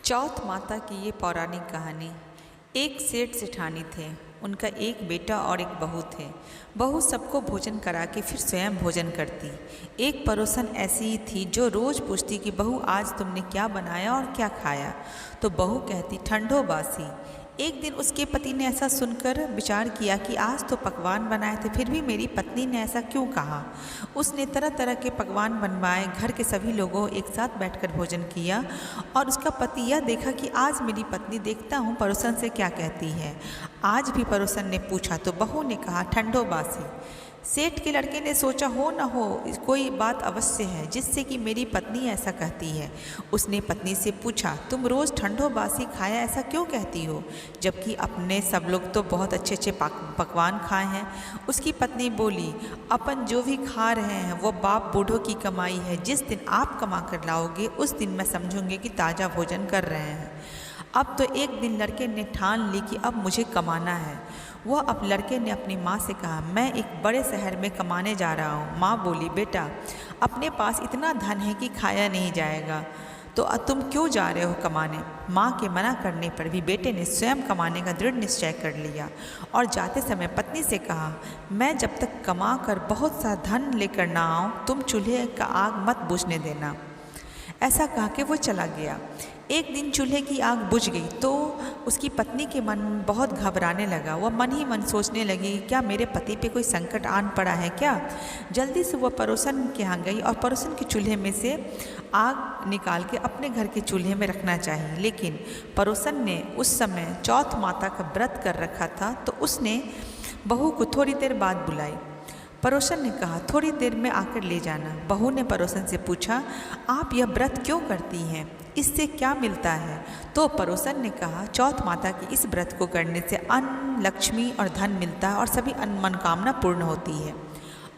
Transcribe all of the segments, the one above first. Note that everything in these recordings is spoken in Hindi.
चौथ माता की ये पौराणिक कहानी। एक सेठ सेठानी थे। उनका एक बेटा और एक बहू थे। बहू सबको भोजन करा के फिर स्वयं भोजन करती। एक पड़ोसन ऐसी ही थी जो रोज़ पूछती कि बहू आज तुमने क्या बनाया और क्या खाया। तो बहू कहती ठंडो बासी। एक दिन उसके पति ने ऐसा सुनकर विचार किया कि आज तो पकवान बनाए थे, फिर भी मेरी पत्नी ने ऐसा क्यों कहा। उसने तरह तरह के पकवान बनवाए, घर के सभी लोगों एक साथ बैठकर भोजन किया और उसका पति यह देखा कि आज मेरी पत्नी देखता हूँ पड़ोसन से क्या कहती है। आज भी पड़ोसन ने पूछा तो बहू ने कहा ठंडो बासी। सेठ के लड़के ने सोचा हो न हो कोई बात अवश्य है जिससे कि मेरी पत्नी ऐसा कहती है। उसने पत्नी से पूछा तुम रोज़ ठंडो बासी खाया ऐसा क्यों कहती हो, जबकि अपने सब लोग तो बहुत अच्छे अच्छे पकवान खाए हैं। उसकी पत्नी बोली अपन जो भी खा रहे हैं वो बाप बूढ़ों की कमाई है। जिस दिन आप कमा कर लाओगे उस दिन मैं समझूंगी कि ताज़ा भोजन कर रहे हैं। अब तो एक दिन लड़के ने ठान ली कि अब मुझे कमाना है। वह अब लड़के ने अपनी माँ से कहा मैं एक बड़े शहर में कमाने जा रहा हूँ। माँ बोली बेटा अपने पास इतना धन है कि खाया नहीं जाएगा, तो तुम क्यों जा रहे हो कमाने। माँ के मना करने पर भी बेटे ने स्वयं कमाने का दृढ़ निश्चय कर लिया और जाते समय पत्नी से कहा मैं जब तक कमा कर बहुत सा धन लेकर ना आऊँ तुम चूल्हे का आग मत बुझने देना। ऐसा कह के वो चला गया। एक दिन चूल्हे की आग बुझ गई तो उसकी पत्नी के मन बहुत घबराने लगा। वह मन ही मन सोचने लगी क्या मेरे पति पे कोई संकट आन पड़ा है क्या। जल्दी से वह पड़ोसन के यहाँ गई और पड़ोसन के चूल्हे में से आग निकाल के अपने घर के चूल्हे में रखना चाहिए, लेकिन पड़ोसन ने उस समय चौथ माता का व्रत कर रखा था तो उसने बहू को थोड़ी देर बाद बुलाई। पड़ोसन ने कहा थोड़ी देर में आकर ले जाना। बहू ने पड़ोसन से पूछा आप यह व्रत क्यों करती हैं, इससे क्या मिलता है। तो पड़ोसन ने कहा चौथ माता की इस व्रत को करने से अन्न लक्ष्मी और धन मिलता है और सभी मनोकामना पूर्ण होती है।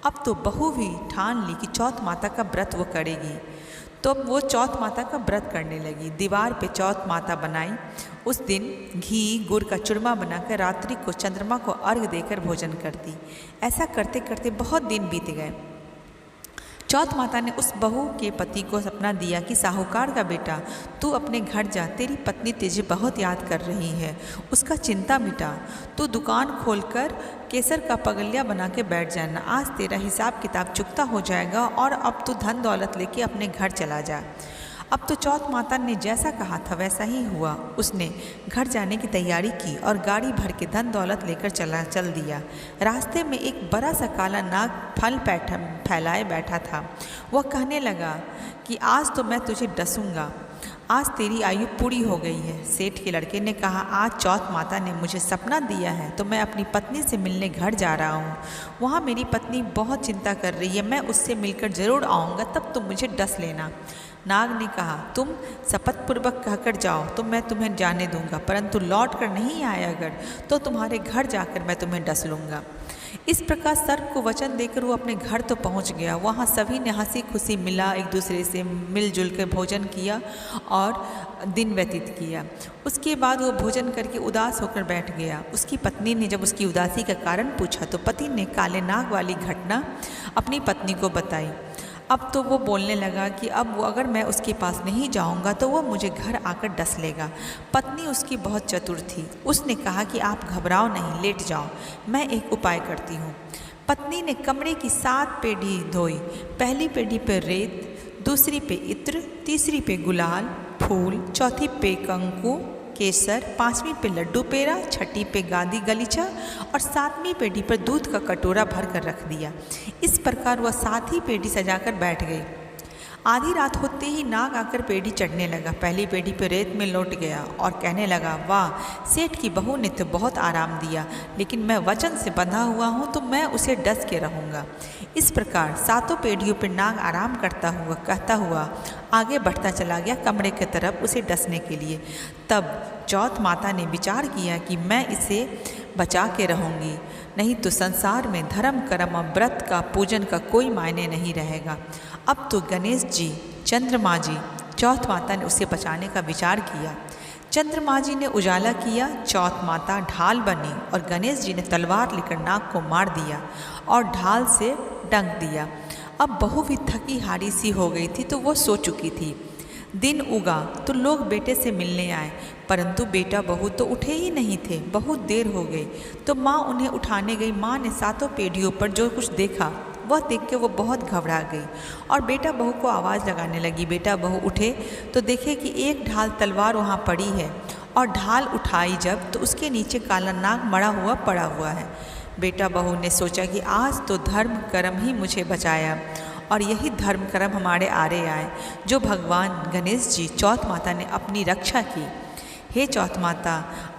अब तो बहू भी ठान ली कि चौथ माता का व्रत वो करेगी, तो वो चौथ माता का व्रत करने लगी। दीवार पे चौथ माता बनाई। उस दिन घी गुड़ का चूरमा बनाकर रात्रि को चंद्रमा को अर्घ देकर भोजन करती। ऐसा करते करते बहुत दिन बीत गए। चौथ माता ने उस बहू के पति को सपना दिया कि साहूकार का बेटा तू अपने घर जा, तेरी पत्नी तुझे बहुत याद कर रही है, उसका चिंता मिटा। तू दुकान खोलकर केसर का पगलिया बना के बैठ जाना, आज तेरा हिसाब किताब चुकता हो जाएगा और अब तू धन दौलत लेके अपने घर चला जा। अब तो चौथ माता ने जैसा कहा था वैसा ही हुआ। उसने घर जाने की तैयारी की और गाड़ी भर के धन दौलत लेकर चल दिया। रास्ते में एक बड़ा सा काला नाग फल फैलाए बैठा था। वह कहने लगा कि आज तो मैं तुझे डसूंगा, आज तेरी आयु पूरी हो गई है। सेठ के लड़के ने कहा आज चौथ माता ने मुझे सपना दिया है तो मैं अपनी पत्नी से मिलने घर जा रहा हूँ। वहाँ मेरी पत्नी बहुत चिंता कर रही है, मैं उससे मिलकर ज़रूर आऊँगा, तब तुम मुझे डस लेना। नाग ने कहा तुम शपथपूर्वक कहकर जाओ तो मैं तुम्हें जाने दूंगा, परंतु लौट कर नहीं आए अगर तो तुम्हारे घर जाकर मैं तुम्हें डस लूँगा। इस प्रकार सर्प को वचन देकर वो अपने घर तो पहुंच गया। वहाँ सभी ने हंसी खुशी मिला, एक दूसरे से मिलजुल कर भोजन किया और दिन व्यतीत किया। उसके बाद वो भोजन करके उदास होकर बैठ गया। उसकी पत्नी ने जब उसकी उदासी का कारण पूछा तो पति ने काले नाग वाली घटना अपनी पत्नी को बताई। अब तो वो बोलने लगा कि अब वो अगर मैं उसके पास नहीं जाऊंगा तो वो मुझे घर आकर डस लेगा। पत्नी उसकी बहुत चतुर थी। उसने कहा कि आप घबराओ नहीं, लेट जाओ, मैं एक उपाय करती हूँ। पत्नी ने कमरे की 7 पेढ़ी धोई। पहली पेढ़ी पर रेत, दूसरी पे इत्र, तीसरी पे गुलाल फूल, चौथी पे कंकु केसर, 5वीं पे लड्डू पेड़ा, 6ठी पे गादी गलीचा और 7वीं पेढ़ी पर दूध का कटोरा भर कर रख दिया। इस प्रकार वह 7 ही पेढ़ी सजाकर बैठ गई। आधी रात होते ही नाग आकर पेढ़ी चढ़ने लगा। पहली पेढ़ी पर रेत में लौट गया और कहने लगा वाह सेठ की बहू ने तो बहुत आराम दिया, लेकिन मैं वचन से बंधा हुआ हूँ तो मैं उसे डस के रहूँगा। इस प्रकार 7 पेढ़ियों पर नाग आराम कहता हुआ आगे बढ़ता चला गया कमरे की तरफ उसे डसने के लिए। तब चौथ माता ने विचार किया कि मैं इसे बचा के रहूँगी, नहीं तो संसार में धर्म कर्म और व्रत का पूजन का कोई मायने नहीं रहेगा। अब तो गणेश जी चंद्रमा जी चौथ माता ने उसे बचाने का विचार किया। चंद्रमा जी ने उजाला किया, चौथ माता ढाल बनी और गणेश जी ने तलवार लेकर नाग को मार दिया और ढाल से डंक दिया। अब बहू भी थकी हारी सी हो गई थी तो वो सो चुकी थी। दिन उगा तो लोग बेटे से मिलने आए, परंतु बेटा बहू तो उठे ही नहीं थे। बहुत देर हो गई तो माँ उन्हें उठाने गई। माँ ने सातों पीढ़ियों पर जो कुछ देखा वह देख के वो बहुत घबरा गई और बेटा बहू को आवाज़ लगाने लगी। बेटा बहू उठे तो देखे कि एक ढाल तलवार वहाँ पड़ी है और ढाल उठाई जब तो उसके नीचे काला नाग मरा हुआ पड़ा हुआ है। बेटा बहू ने सोचा कि आज तो धर्म कर्म ही मुझे बचाया और यही धर्म कर्म हमारे आरे आए जो भगवान गणेश जी चौथ माता ने अपनी रक्षा की। हे चौथ माता,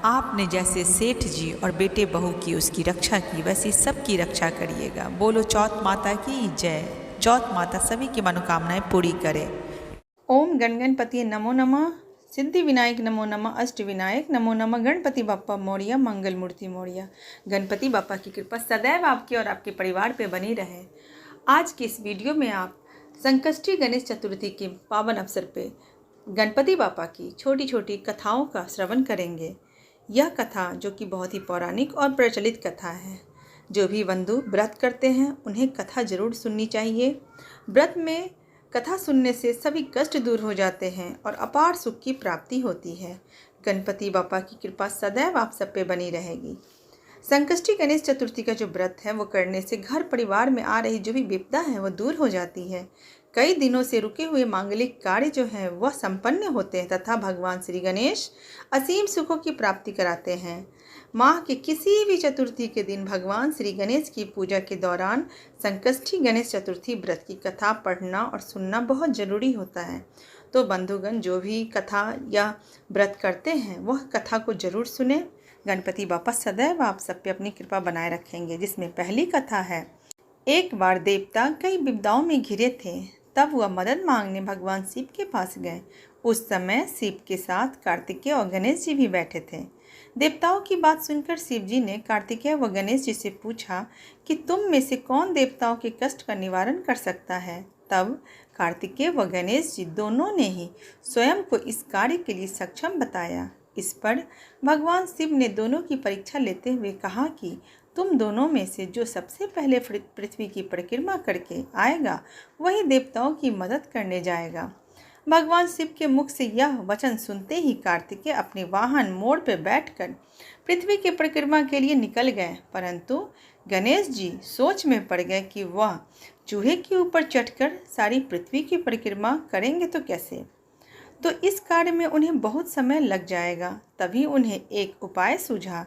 आपने जैसे सेठ जी और बेटे बहू की उसकी रक्षा की वैसी सबकी रक्षा करिएगा। बोलो चौथ माता की जय। चौथ माता सभी की मनोकामनाएं पूरी करे। ओम गण गणपति नमो नमः, सिद्धि विनायक नमो नमः, अष्ट विनायक नमो नमः, गणपति बाप्पा मौर्य, मंगल मूर्ति मौर्य। गणपति बाप्पा की कृपा सदैव आपके और आपके परिवार पे बनी रहे। आज की इस वीडियो में आप संकष्टी गणेश चतुर्थी के पावन अवसर पे गणपति बाप्पा की छोटी छोटी कथाओं का श्रवण करेंगे। यह कथा जो कि बहुत ही पौराणिक और प्रचलित कथा है। जो भी बंधु व्रत करते हैं उन्हें कथा जरूर सुननी चाहिए। व्रत में कथा सुनने से सभी कष्ट दूर हो जाते हैं और अपार सुख की प्राप्ति होती है। गणपति बाप्पा की कृपा सदैव आप सब पे बनी रहेगी। संकष्टी गणेश चतुर्थी का जो व्रत है वो करने से घर परिवार में आ रही जो भी विपदा है वो दूर हो जाती है। कई दिनों से रुके हुए मांगलिक कार्य जो हैं वह संपन्न होते हैं तथा भगवान श्री गणेश असीम सुखों की प्राप्ति कराते हैं। माह के किसी भी चतुर्थी के दिन भगवान श्री गणेश की पूजा के दौरान संकष्टी गणेश चतुर्थी व्रत की कथा पढ़ना और सुनना बहुत ज़रूरी होता है। तो बंधुगण जो भी कथा या व्रत करते हैं वह कथा को जरूर सुने। गणपति बाप्पा सदैव आप सब पे अपनी कृपा बनाए रखेंगे। जिसमें पहली कथा है, एक बार देवता कई विपदाओं में घिरे थे, तब वह मदद मांगने भगवान शिव के पास गए। उस समय शिव के साथ कार्तिकेय और गणेश जी भी बैठे थे। देवताओं की बात सुनकर शिव जी ने कार्तिकेय व गणेश जी से पूछा कि तुम में से कौन देवताओं के कष्ट का निवारण कर सकता है। तब कार्तिकेय व गणेश जी दोनों ने ही स्वयं को इस कार्य के लिए सक्षम बताया। इस पर भगवान शिव ने दोनों की परीक्षा लेते हुए कहा कि तुम दोनों में से जो सबसे पहले पृथ्वी की परिक्रमा करके आएगा वही देवताओं की मदद करने जाएगा। भगवान शिव के मुख से यह वचन सुनते ही कार्तिकेय अपने वाहन मोड़ पर बैठकर पृथ्वी की परिक्रमा के लिए निकल गए, परंतु गणेश जी सोच में पड़ गए कि वह चूहे के ऊपर चढ़कर सारी पृथ्वी की परिक्रमा करेंगे तो कैसे, तो इस कार्य में उन्हें बहुत समय लग जाएगा। तभी उन्हें एक उपाय सूझा।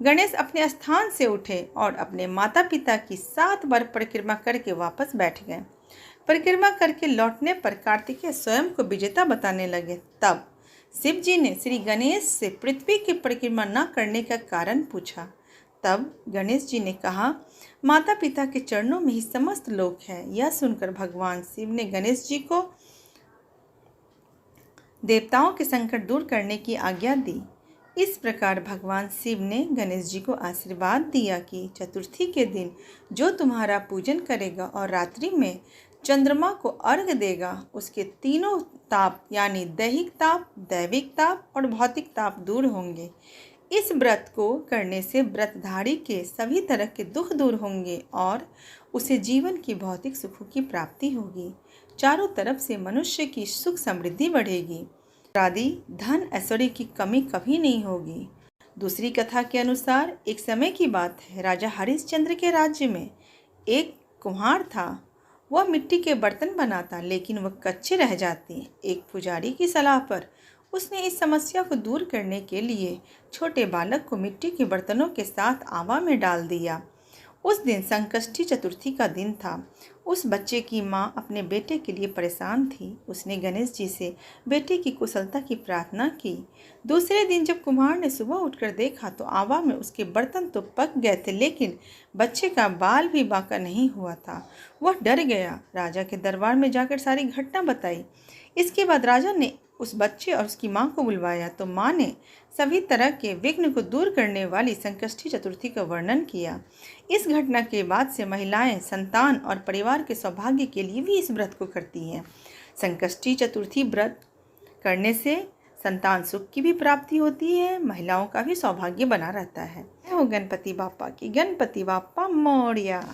गणेश अपने स्थान से उठे और अपने माता पिता की 7 बार परिक्रमा करके वापस बैठ गए। परिक्रमा करके लौटने पर कार्तिकेय स्वयं को विजेता बताने लगे। तब शिव जी ने श्री गणेश से पृथ्वी की परिक्रमा न करने का कारण पूछा। तब गणेश जी ने कहा, माता पिता के चरणों में ही समस्त लोक है। यह सुनकर भगवान शिव ने गणेश जी को देवताओं के संकट दूर करने की आज्ञा दी। इस प्रकार भगवान शिव ने गणेश जी को आशीर्वाद दिया कि चतुर्थी के दिन जो तुम्हारा पूजन करेगा और रात्रि में चंद्रमा को अर्घ्य देगा उसके तीनों ताप यानी दैहिक ताप, दैविक ताप और भौतिक ताप दूर होंगे। इस व्रत को करने से व्रतधारी के सभी तरह के दुख दूर होंगे और उसे जीवन की भौतिक सुखों की प्राप्ति होगी। चारों तरफ से मनुष्य की सुख समृद्धि बढ़ेगी। आदि धन ऐश्वर्य की कमी कभी नहीं होगी। दूसरी कथा के अनुसार एक समय की बात है, राजा हरिश्चंद्र के राज्य में एक कुम्हार था। वह मिट्टी के बर्तन बनाता लेकिन वह कच्चे रह जाते। एक पुजारी की सलाह पर उसने इस समस्या को दूर करने के लिए छोटे बालक को मिट्टी के बर्तनों के साथ आवा में डाल दिया। उस दिन संकष्टी चतुर्थी का दिन था। उस बच्चे की माँ अपने बेटे के लिए परेशान थी। उसने गणेश जी से बेटे की कुशलता की प्रार्थना की। दूसरे दिन जब कुम्हार ने सुबह उठकर देखा तो आवा में उसके बर्तन तो पक गए थे लेकिन बच्चे का बाल भी बांका नहीं हुआ था। वह डर गया। राजा के दरबार में जाकर सारी घटना बताई। इसके बाद राजा ने उस बच्चे और उसकी माँ को बुलवाया तो माँ ने सभी तरह के विघ्न को दूर करने वाली संकष्टी चतुर्थी का वर्णन किया। इस घटना के बाद से महिलाएं संतान और परिवार के सौभाग्य के लिए भी इस व्रत को करती हैं। संकष्टी चतुर्थी व्रत करने से संतान सुख की भी प्राप्ति होती है, महिलाओं का भी सौभाग्य बना रहता है। गणपति बाप्पा की, गणपति बाप्पा मोरया।